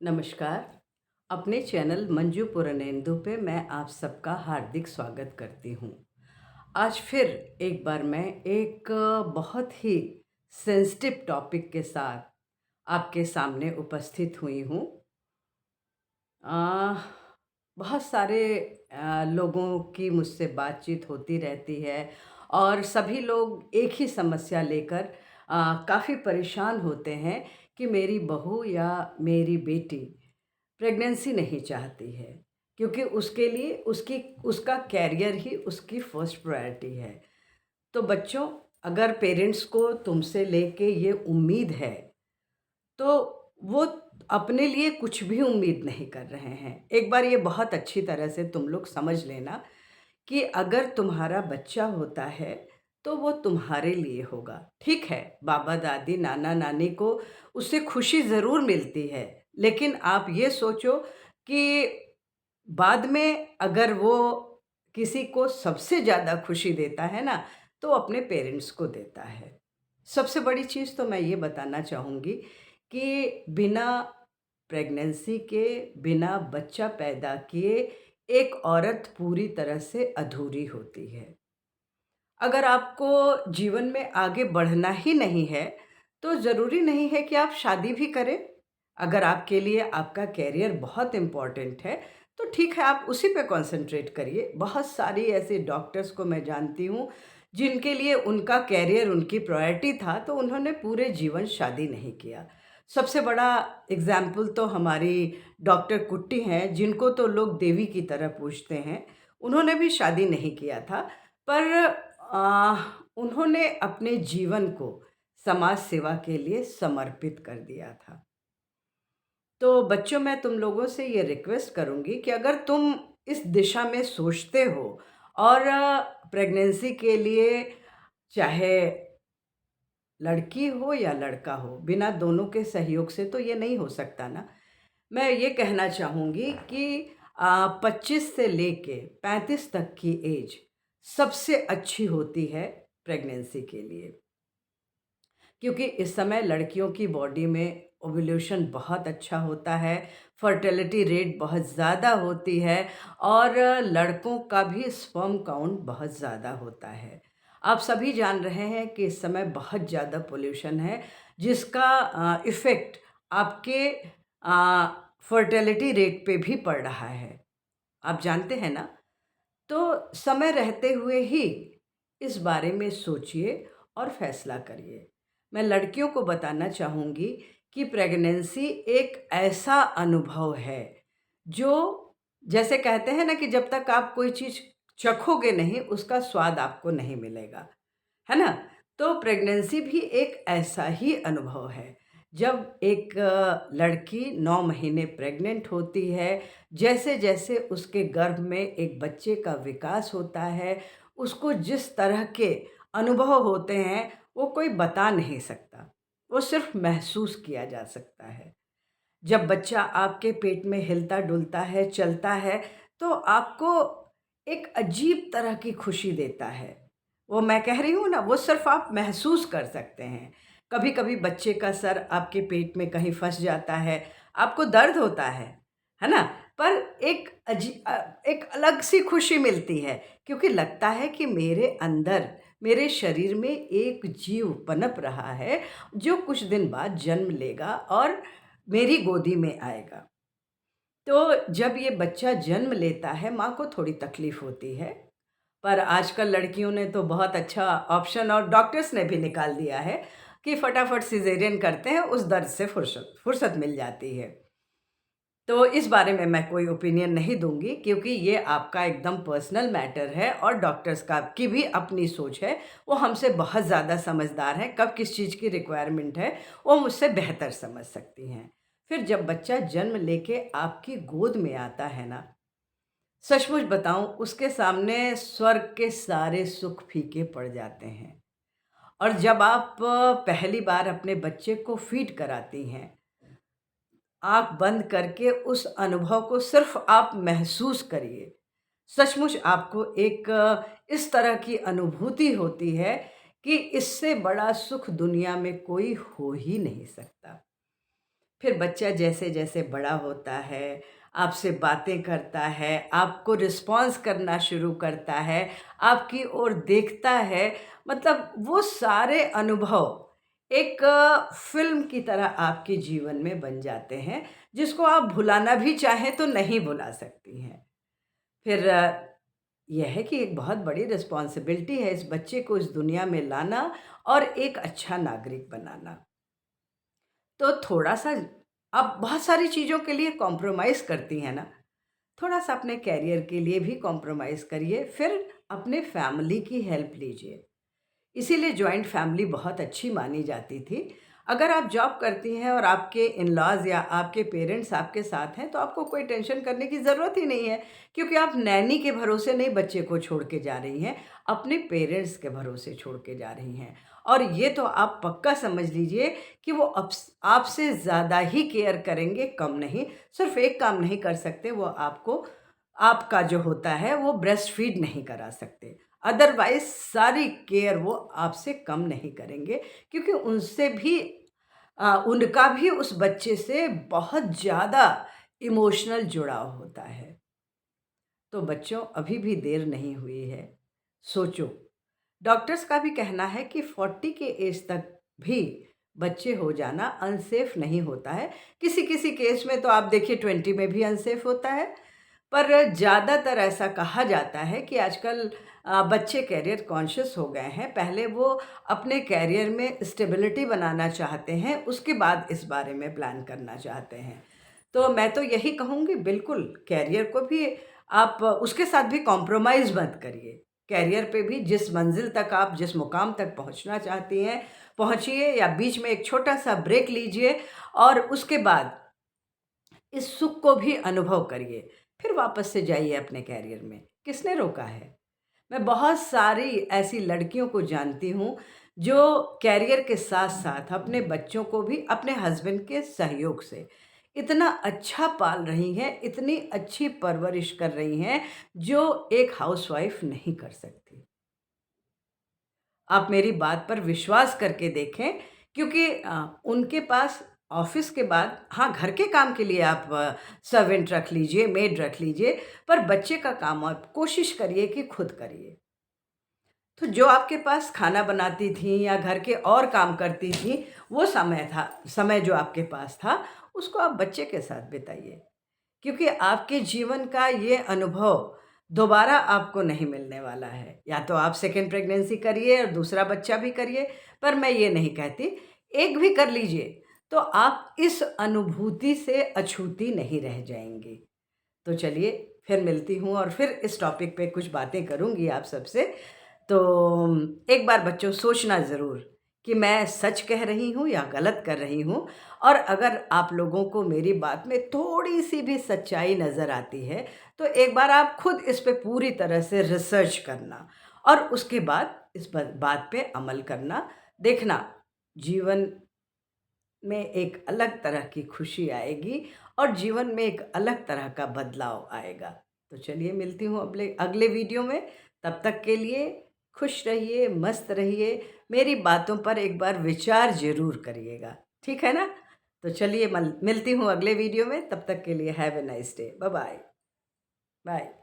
नमस्कार। अपने चैनल मंजू पुरनेंदु पे मैं आप सबका हार्दिक स्वागत करती हूँ। आज फिर एक बार मैं एक बहुत ही सेंसिटिव टॉपिक के साथ आपके सामने उपस्थित हुई हूँ। अ, बहुत सारे लोगों की मुझसे बातचीत होती रहती है और सभी लोग एक ही समस्या लेकर काफ़ी परेशान होते हैं कि मेरी बहू या मेरी बेटी प्रेगनेंसी नहीं चाहती है, क्योंकि उसके लिए उसकी उसका कैरियर ही उसकी फर्स्ट प्रायोरिटी है। तो बच्चों, अगर पेरेंट्स को तुमसे लेके ये उम्मीद है, तो वो अपने लिए कुछ भी उम्मीद नहीं कर रहे हैं। एक बार ये बहुत अच्छी तरह से तुम लोग समझ लेना कि अगर तुम्हारा बच्चा होता है, तो वो तुम्हारे लिए होगा। ठीक है, बाबा-दादी, नाना-नानी को उससे खुशी ज़रूर मिलती है, लेकिन आप ये सोचो कि बाद में अगर वो किसी को सबसे ज़्यादा खुशी देता है ना, तो अपने पेरेंट्स को देता है। सबसे बड़ी चीज़ तो मैं ये बताना चाहूँगी कि बिना प्रेगनेंसी के, बिना बच्चा पैदा किए एक औरत पूरी तरह से अधूरी होती है। अगर आपको जीवन में आगे बढ़ना ही नहीं है, तो ज़रूरी नहीं है कि आप शादी भी करें। अगर आपके लिए आपका करियर बहुत इम्पोर्टेंट है, तो ठीक है, आप उसी पे कॉन्संट्रेट करिए। बहुत सारी ऐसे डॉक्टर्स को मैं जानती हूँ, जिनके लिए उनका करियर उनकी प्रायोरिटी था, तो उन्होंने पूरे जीवन शादी नहीं किया। सबसे बड़ा एग्ज़ाम्पल तो हमारी डॉक्टर कुट्टी हैं, जिनको तो लोग देवी की तरह पूजते हैं। उन्होंने भी शादी नहीं किया था, पर उन्होंने अपने जीवन को समाज सेवा के लिए समर्पित कर दिया था। तो बच्चों, मैं तुम लोगों से ये रिक्वेस्ट करूँगी कि अगर तुम इस दिशा में सोचते हो और प्रेगनेंसी के लिए, चाहे लड़की हो या लड़का हो, बिना दोनों के सहयोग से तो ये नहीं हो सकता ना। मैं ये कहना चाहूँगी कि 25 से लेके 35 तक की एज सबसे अच्छी होती है प्रेगनेंसी के लिए। क्योंकि इस समय लड़कियों की बॉडी में ओव्यूलेशन बहुत अच्छा होता है, फर्टिलिटी रेट बहुत ज़्यादा होती है और लड़कों का भी स्पर्म काउंट बहुत ज़्यादा होता है। आप सभी जान रहे हैं कि इस समय बहुत ज़्यादा पॉल्यूशन है, जिसका इफ़ेक्ट आपके फर्टिलिटी रेट पे भी पड़ रहा है। आप जानते हैं ना? तो समय रहते हुए ही इस बारे में सोचिए और फैसला करिए। मैं लड़कियों को बताना चाहूँगी कि प्रेगनेंसी एक ऐसा अनुभव है, जो जैसे कहते हैं ना कि जब तक आप कोई चीज़ चखोगे नहीं, उसका स्वाद आपको नहीं मिलेगा, है ना? तो प्रेगनेंसी भी एक ऐसा ही अनुभव है। जब एक लड़की 9 महीने प्रेग्नेंट होती है, जैसे-जैसे उसके गर्भ में एक बच्चे का विकास होता है, उसको जिस तरह के अनुभव होते हैं, वो कोई बता नहीं सकता। वो सिर्फ़ महसूस किया जा सकता है। जब बच्चा आपके पेट में हिलता-डुलता है, चलता है, तो आपको एक अजीब तरह की खुशी देता है। वो मैं कह रही हूँ ना, वो सिर्फ़ आप महसूस कर सकते हैं। कभी-कभी बच्चे का सर आपके पेट में कहीं फँस जाता है, आपको दर्द होता है ना? पर एक अलग-सी खुशी मिलती है, क्योंकि लगता है कि मेरे अंदर, मेरे शरीर में एक जीव पनप रहा है, जो कुछ दिन बाद जन्म लेगा और मेरी गोदी में आएगा। तो जब ये बच्चा जन्म लेता है, माँ को थोड़ी तकलीफ़ होती है, पर आजकल लड़कियों ने तो बहुत अच्छा ऑप्शन और डॉक्टर्स ने भी निकाल दिया है कि फटाफट सिज़ेरियन करते हैं, उस दर्द से फुर्सत मिल जाती है। तो इस बारे में मैं कोई ओपिनियन नहीं दूँगी, क्योंकि ये आपका एकदम पर्सनल मैटर है और डॉक्टर्स का की भी अपनी सोच है। वो हमसे बहुत ज़्यादा समझदार हैं, कब किस चीज़ की रिक्वायरमेंट है, वो मुझसे बेहतर समझ सकती हैं। फिर जब बच्चा जन्म लेके आपकी गोद में आता है ना, सचमुच बताऊँ, उसके सामने स्वर्ग के सारे सुख फीके पड़ जाते हैं। और जब आप पहली बार अपने बच्चे को फ़ीड कराती हैं, आँख बंद करके उस अनुभव को सिर्फ़ आप महसूस करिए। सचमुच आपको एक इस तरह की अनुभूति होती है कि इससे बड़ा सुख दुनिया में कोई हो ही नहीं सकता। फिर बच्चा जैसे-जैसे बड़ा होता है, आपसे बातें करता है, आपको रिस्पॉन्स करना शुरू करता है, आपकी ओर देखता है, मतलब वो सारे अनुभव एक फ़िल्म की तरह आपके जीवन में बन जाते हैं, जिसको आप भुलाना भी चाहें तो नहीं भुला सकती हैं। फिर यह है कि एक बहुत बड़ी रिस्पॉन्सिबिलिटी है इस बच्चे को इस दुनिया में लाना और एक अच्छा नागरिक बनाना। तो थोड़ा-सा आप बहुत सारी चीज़ों के लिए कॉम्प्रोमाइज़ करती हैं ना, थोड़ा-सा अपने करियर के लिए भी कॉम्प्रोमाइज़ करिए, फिर अपने फैमिली की हेल्प लीजिए। इसीलिए जॉइंट फैमिली बहुत अच्छी मानी जाती थी। अगर आप जॉब करती हैं और आपके इन-लॉज़ या आपके पेरेंट्स आपके साथ हैं, तो आपको कोई टेंशन करने की ज़रूरत ही नहीं है, क्योंकि आप नैनी के भरोसे नहीं बच्चे को छोड़ के जा रही हैं, अपने पेरेंट्स के भरोसे छोड़ के जा रही हैं। और ये तो आप पक्का समझ लीजिए कि वो आपसे ज़्यादा ही केयर करेंगे, कम नहीं। सिर्फ़ एक काम नहीं कर सकते, वो आपको आपका जो होता है, वो ब्रेस्ट फीड नहीं करा सकते। अदरवाइज़ सारी केयर वो आपसे कम नहीं करेंगे, क्योंकि उनसे भी उनका भी उस बच्चे से बहुत ज़्यादा इमोशनल जुड़ाव होता है। तो बच्चों, अभी भी देर नहीं हुई है, सोचो। डॉक्टर्स का भी कहना है कि 40 के एज तक भी बच्चे हो जाना अनसेफ नहीं होता है। किसी-किसी केस में तो आप देखिए 20 में भी अनसेफ होता है। पर ज़्यादातर ऐसा कहा जाता है कि आजकल बच्चे करियर कॉन्शियस हो गए हैं। पहले वो अपने करियर में स्टेबिलिटी बनाना चाहते हैं, उसके बाद इस बारे में प्लान करना चाहते हैं। तो मैं तो यही कहूँगी, बिल्कुल करियर को भी आप उसके साथ भी कॉम्प्रोमाइज़ मत करिए। करियर पे भी जिस मंज़िल तक आप जिस मुकाम तक पहुँचना चाहती हैं, पहुँचिए, या बीच में एक छोटा-सा ब्रेक लीजिए और उसके बाद इस सुख को भी अनुभव करिए। फिर वापस से जाइए अपने करियर में। किसने रोका है? मैं बहुत सारी ऐसी लड़कियों को जानती हूँ, जो करियर के साथ-साथ अपने बच्चों को भी अपने हस्बैंड के सहयोग से इतना अच्छा पाल रही हैं, इतनी अच्छी परवरिश कर रही हैं, जो एक हाउसवाइफ़ नहीं कर सकती। आप मेरी बात पर विश्वास करके देखें, क्योंकि उनके पास ऑफ़िस के बाद हाँ, घर के काम के लिए आप सर्वेंट रख लीजिए, मेड रख लीजिए, पर बच्चे का काम आप कोशिश करिए कि खुद करिए। तो जो आपके पास खाना बनाती थीं या घर के और काम करती थीं, वो समय जो आपके पास था, उसको आप बच्चे के साथ बिताइए। क्योंकि आपके जीवन का ये अनुभव दोबारा आपको नहीं मिलने वाला है। या तो आप सेकंड प्रेगनेंसी करिए और दूसरा बच्चा भी करिए, पर मैं ये नहीं कहती, एक भी कर लीजिए, तो आप इस अनुभूति से अछूती नहीं रह जाएँगी। तो चलिए, फिर मिलती हूँ और फिर इस टॉपिक पे कुछ बातें करूँगी आप सबसे। तो एक बार बच्चों, सोचना ज़रूर कि मैं सच कह रही हूँ या गलत कर रही हूँ, और अगर आप लोगों को मेरी बात में थोड़ी-सी भी सच्चाई नज़र आती है, तो एक बार आप खुद इस पे पूरी तरह से रिसर्च करना और उसके बाद इस बात पे अमल करना। देखना, जीवन में एक अलग तरह की खुशी आएगी और जीवन में एक अलग तरह का बदलाव आएगा। तो चलिए, मिलती हूँ अगले अगले वीडियो में। तब तक के लिए खुश रहिए, मस्त रहिए। मेरी बातों पर एक बार विचार ज़रूर करिएगा, ठीक है ना? तो चलिए, मिलती हूँ अगले वीडियो में। तब तक के लिए have a nice day. Bye bye. Bye.